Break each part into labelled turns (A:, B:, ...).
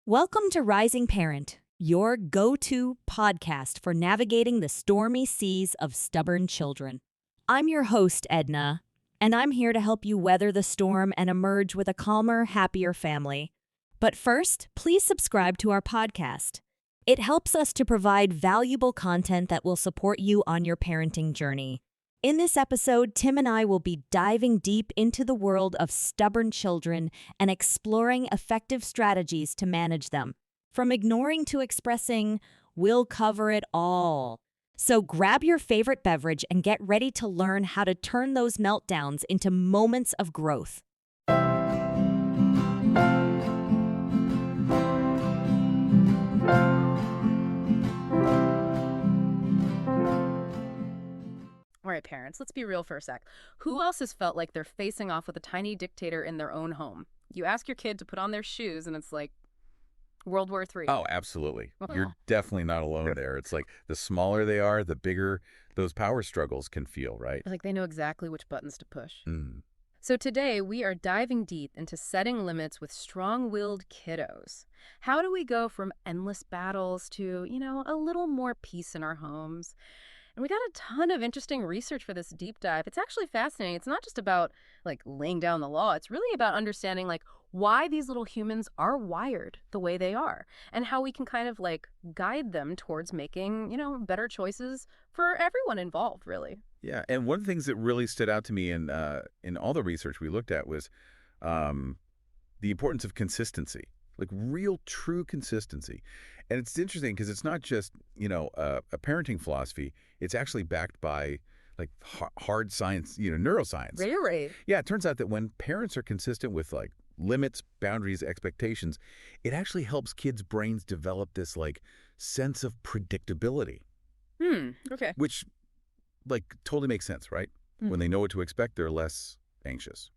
A: Welcome to Rising Parent, your go-to podcast for navigating the stormy seas of stubborn children. I'm your host, Edna, and I'm here to help you weather the storm and emerge with a calmer, happier family. But first, please subscribe to our podcast. It helps us to provide valuable content that will support you on your parenting journey. In this episode, Tim and I will be diving deep into the world of stubborn children and exploring effective strategies to manage them. From ignoring to expressing, we'll cover it all. So grab your favorite beverage and get ready to learn how to turn those meltdowns into moments of growth.
B: All right, parents, let's be real for a sec. Who else has felt like they're facing off with a tiny dictator in their own home? You ask your kid to put on their shoes, and it's like World War III.
C: Oh, absolutely. You're definitely not alone there. It's like the smaller they are, the bigger those power struggles can feel, right?
B: Like they know exactly which buttons to push.
C: Mm.
B: So today, we are diving deep into setting limits with strong-willed kiddos. How do we go from endless battles to, a little more peace in our homes? And we got a ton of interesting research for this deep dive. It's actually fascinating. It's not just about laying down the law. It's really about understanding why these little humans are wired the way they are and how we can kind of guide them towards making, better choices for everyone involved, really.
C: Yeah, and one of the things that really stood out to me in all the research we looked at was the importance of consistency, real, true consistency. And it's interesting because it's not just, a parenting philosophy. It's actually backed by hard science, neuroscience.
B: Right.
C: Yeah, it turns out that when parents are consistent with limits, boundaries, expectations, it actually helps kids' brains develop this sense of predictability.
B: Okay.
C: Which totally makes sense, right?
B: Mm-hmm.
C: When they know what to expect, they're less anxious.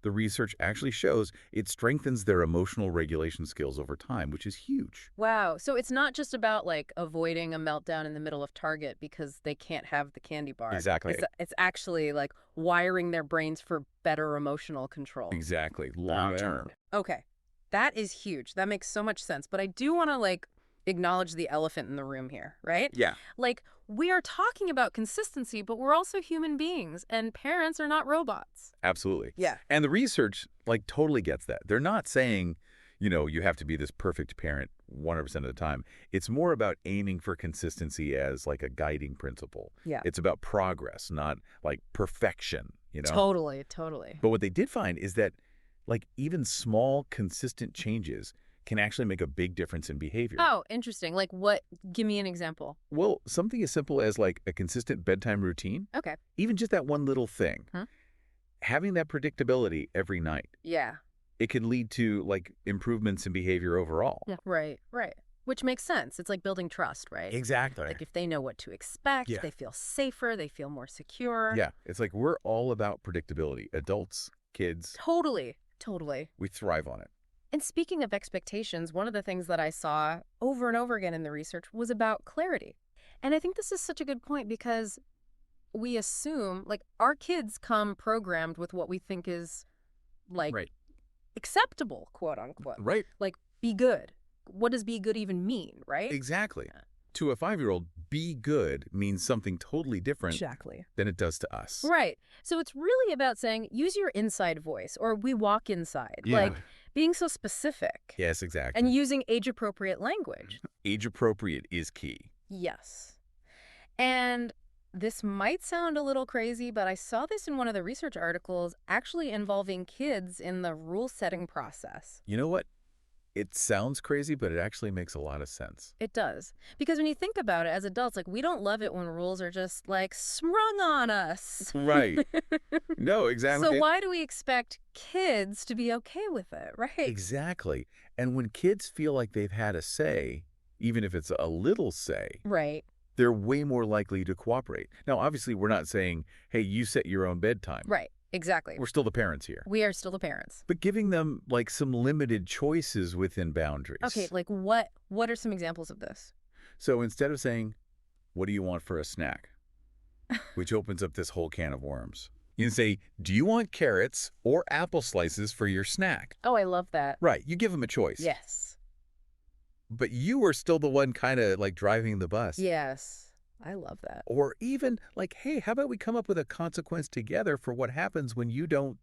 C: The research actually shows it strengthens their emotional regulation skills over time, which is huge.
B: Wow. So it's not just about avoiding a meltdown in the middle of Target because they can't have the candy bar.
C: Exactly.
B: It's actually wiring their brains for better emotional control.
C: Exactly. Long term.
B: Okay. That is huge. That makes so much sense. But I do want to acknowledge the elephant in the room here, right?
C: Yeah.
B: We are talking about consistency, but we're also human beings, and parents are not robots.
C: Absolutely.
B: Yeah.
C: And the research totally gets that. They're not saying, you have to be this perfect parent 100% of the time. It's more about aiming for consistency as a guiding principle.
B: Yeah.
C: It's about progress, not perfection,
B: Totally.
C: But what they did find is that even small, consistent changes can actually make a big difference in behavior.
B: Oh, interesting. What? Give me an example.
C: Well, something as simple as a consistent bedtime routine.
B: Okay.
C: Even just that one little thing.
B: Huh?
C: Having that predictability every night.
B: Yeah.
C: It can lead to improvements in behavior overall.
B: Yeah. Right. Which makes sense. It's like building trust, right?
C: Exactly.
B: If they know what to expect,
C: Yeah.
B: they feel safer, they feel more secure.
C: Yeah. It's we're all about predictability. Adults, kids.
B: Totally.
C: We thrive on it.
B: And speaking of expectations, one of the things that I saw over and over again in the research was about clarity. And I think this is such a good point because we assume, our kids come programmed with what we think is,
C: Right.
B: acceptable, quote unquote.
C: Right.
B: Be good. What does be good even mean, right?
C: Exactly.
B: Yeah.
C: To a 5-year-old, be good means something totally different
B: Exactly.
C: than it does to us.
B: Right. So it's really about saying, use your inside voice, or we walk inside.
C: Yeah.
B: Being so specific.
C: Yes, exactly.
B: And using age-appropriate language.
C: Age appropriate is key.
B: Yes. And this might sound a little crazy, but I saw this in one of the research articles actually involving kids in the rule-setting process.
C: You know what? It sounds crazy, but it actually makes a lot of sense.
B: It does. Because when you think about it, as adults, we don't love it when rules are just, sprung on us.
C: Right. No, exactly.
B: So why do we expect kids to be okay with it, right?
C: Exactly. And when kids feel like they've had a say, even if it's a little say,
B: Right.
C: they're way more likely to cooperate. Now, obviously, we're not saying, hey, you set your own bedtime.
B: Right. Exactly.
C: We're still the parents here.
B: We are still the parents.
C: But giving them, some limited choices within boundaries.
B: Okay, what are some examples of this?
C: So instead of saying, what do you want for a snack? Which opens up this whole can of worms. You can say, do you want carrots or apple slices for your snack?
B: Oh, I love that.
C: Right. You give them a choice.
B: Yes.
C: but you are still the one kind of like driving the bus.
B: Yes. I love that.
C: Or even like, hey, how about we come up with a consequence together for what happens when you don't,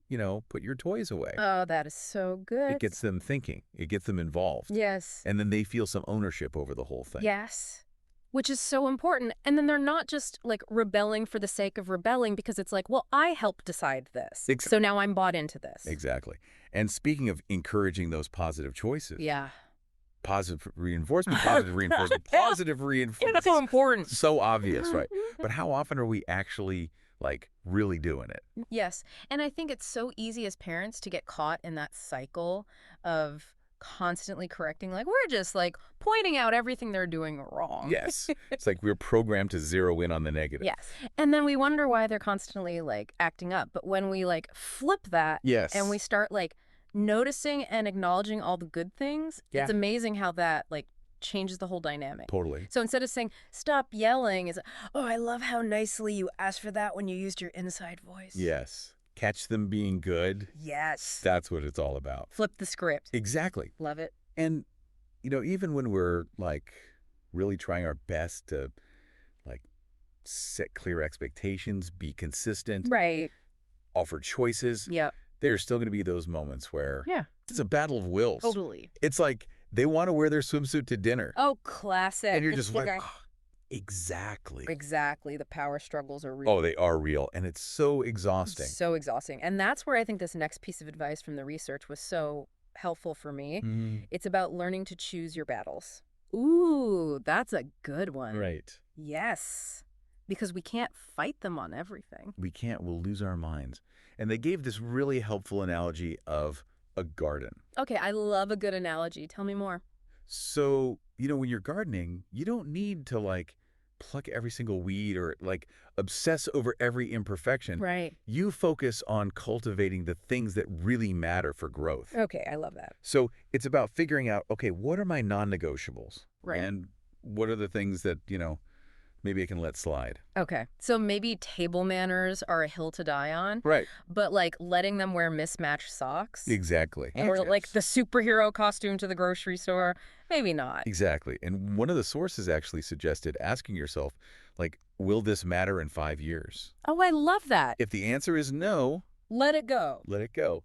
C: put your toys away?
B: Oh, that is so good.
C: It gets them thinking. It gets them involved.
B: Yes.
C: And then they feel some ownership over the whole thing.
B: Yes. Which is so important. And then they're not just like rebelling for the sake of rebelling because it's like, well, I helped decide this. So now I'm bought into this.
C: Exactly. And speaking of encouraging those positive choices.
B: Yeah.
C: Positive reinforcement, positive reinforcement, positive reinforcement.
B: That's so important.
C: So obvious, right? But how often are we actually like really doing it?
B: Yes. And I think it's so easy as parents to get caught in that cycle of constantly correcting, like we're just like pointing out everything they're doing wrong.
C: Yes. It's like we're programmed to zero in on the negative.
B: Yes. And then we wonder why they're constantly like acting up. But when we like flip that
C: Yes.
B: and we start like noticing and acknowledging all the good things, it's amazing how that like changes the whole dynamic.
C: Totally.
B: So instead of saying, stop yelling, it's, oh, I love how nicely you asked for that when you used your inside voice.
C: Yes. Catch them being good.
B: Yes.
C: That's what it's all about.
B: Flip the script.
C: Exactly.
B: Love it.
C: And, even when we're like really trying our best to like set clear expectations, be consistent,
B: Right.
C: offer choices.
B: Yep.
C: There's still going to be those moments where
B: Yeah.
C: it's a battle of wills.
B: Totally.
C: It's like they want to wear their swimsuit to dinner.
B: Oh, classic.
C: And you're just like, oh, exactly.
B: Exactly. The power struggles are real.
C: Oh, they are real. And it's so exhausting.
B: So exhausting. And that's where I think this next piece of advice from the research was so helpful for me.
C: Mm,
B: It's about learning to choose your battles. Ooh, that's a good one.
C: right.
B: Yes. Because we can't fight them on everything.
C: We can't. We'll lose our minds. And they gave this really helpful analogy of a garden.
B: Okay, I love a good analogy. Tell me more.
C: So, when you're gardening, you don't need to like pluck every single weed or like obsess over every imperfection.
B: Right.
C: You focus on cultivating the things that really matter for growth.
B: Okay, I love that.
C: So it's about figuring out, okay, what are my non-negotiables?
B: Right.
C: And what are the things that, maybe I can let slide?
B: Okay, so maybe table manners are a hill to die on,
C: Right.
B: but like letting them wear mismatched socks
C: Exactly.
B: or like the superhero costume to the grocery store, maybe not.
C: Exactly. And one of the sources actually suggested asking yourself, like, will this matter in 5 years?
B: Oh, I love that.
C: If the answer is no,
B: Let it go.
C: let it go.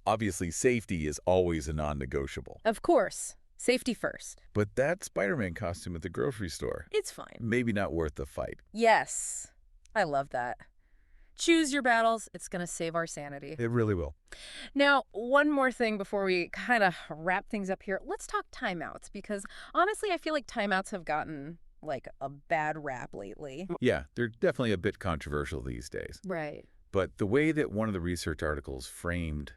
C: Obviously, safety is always a non-negotiable.
B: Of course. Safety first.
C: But that Spider-Man costume at the grocery store,
B: It's fine.
C: maybe not worth the fight.
B: Yes. I love that. Choose your battles. It's going to save our sanity.
C: It really will.
B: Now, one more thing before we kind of wrap things up here. Let's talk timeouts because honestly, I feel like timeouts have gotten like a bad rap lately.
C: Yeah, they're definitely a bit controversial these days.
B: Right.
C: But the way that one of the research articles framed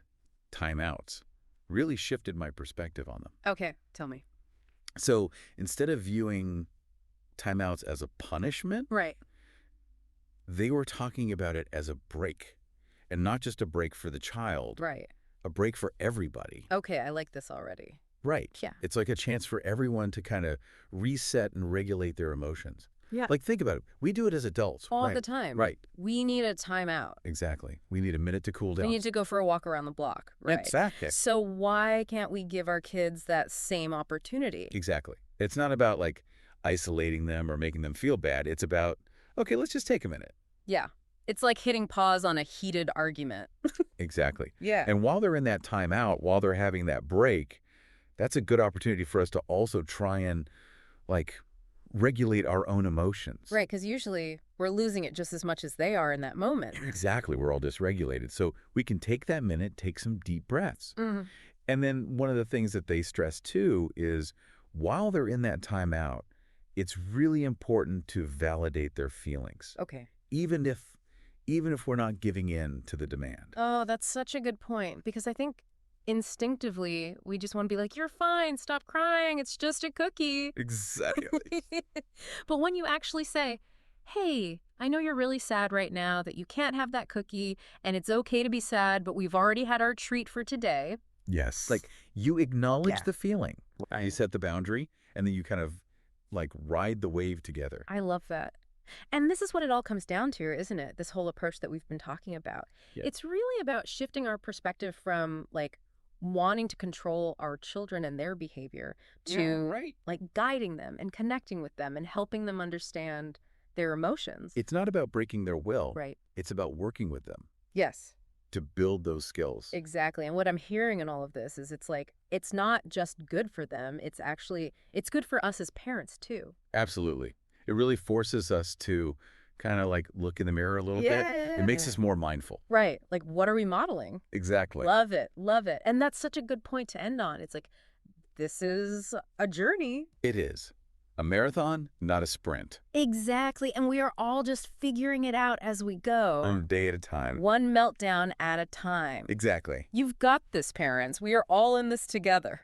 C: timeouts really shifted my perspective on them.
B: Okay, tell me.
C: So instead of viewing timeouts as a punishment,
B: Right.
C: they were talking about it as a break. And not just a break for the child,
B: Right.
C: a break for everybody.
B: Okay, I like this already.
C: Right.
B: Yeah.
C: It's like a chance for everyone to kind of reset and regulate their emotions.
B: Yeah.
C: Like, think about it. We do it as adults.
B: All
C: right.
B: the time.
C: Right.
B: We need a timeout.
C: Exactly. We need a minute to cool down.
B: We need to go for a walk around the block. Right.
C: Exactly.
B: So why can't we give our kids that same opportunity?
C: Exactly. It's not about like isolating them or making them feel bad. It's about, okay, let's just take a minute.
B: Yeah. It's like hitting pause on a heated argument.
C: Exactly.
B: Yeah.
C: And while they're in that timeout, while they're having that break, that's a good opportunity for us to also try and like regulate our own emotions.
B: Right, because usually we're losing it just as much as they are in that moment.
C: Exactly. We're all dysregulated. So we can take that minute, take some deep breaths.
B: Mhm.
C: And then one of the things that they stress too is while they're in that timeout, it's really important to validate their feelings,
B: Okay.
C: even if we're not giving in to the demand.
B: Oh, that's such a good point because I think instinctively we just want to be like, you're fine, stop crying, it's just a cookie.
C: Exactly.
B: But when you actually say, hey, I know you're really sad right now that you can't have that cookie and it's okay to be sad, but we've already had our treat for today.
C: Yes. Like you acknowledge
B: Yeah.
C: the feeling. You set the boundary and then you kind of like ride the wave together.
B: I love that. And this is what it all comes down to, isn't it? This whole approach that we've been talking about.
C: Yeah.
B: It's really about shifting our perspective from like wanting to control our children and their behavior to
C: right.
B: like guiding them and connecting with them and helping them understand their emotions.
C: It's not about breaking their will.
B: Right.
C: It's about working with them
B: Yes,
C: to build those skills.
B: exactly. And what I'm hearing in all of this is it's like, it's not just good for them. It's good for us as parents too.
C: Absolutely. It really forces us to kind of like look in the mirror a little bit. It makes us more mindful.
B: Right. Like, what are we modeling?
C: Exactly.
B: Love it. Love it. And that's such a good point to end on. It's like, this is a journey.
C: It is. A marathon, not a sprint.
B: Exactly. And we are all just figuring it out as we go.
C: One day at a time.
B: One meltdown at a time.
C: Exactly.
B: You've got this, parents. We are all in this together.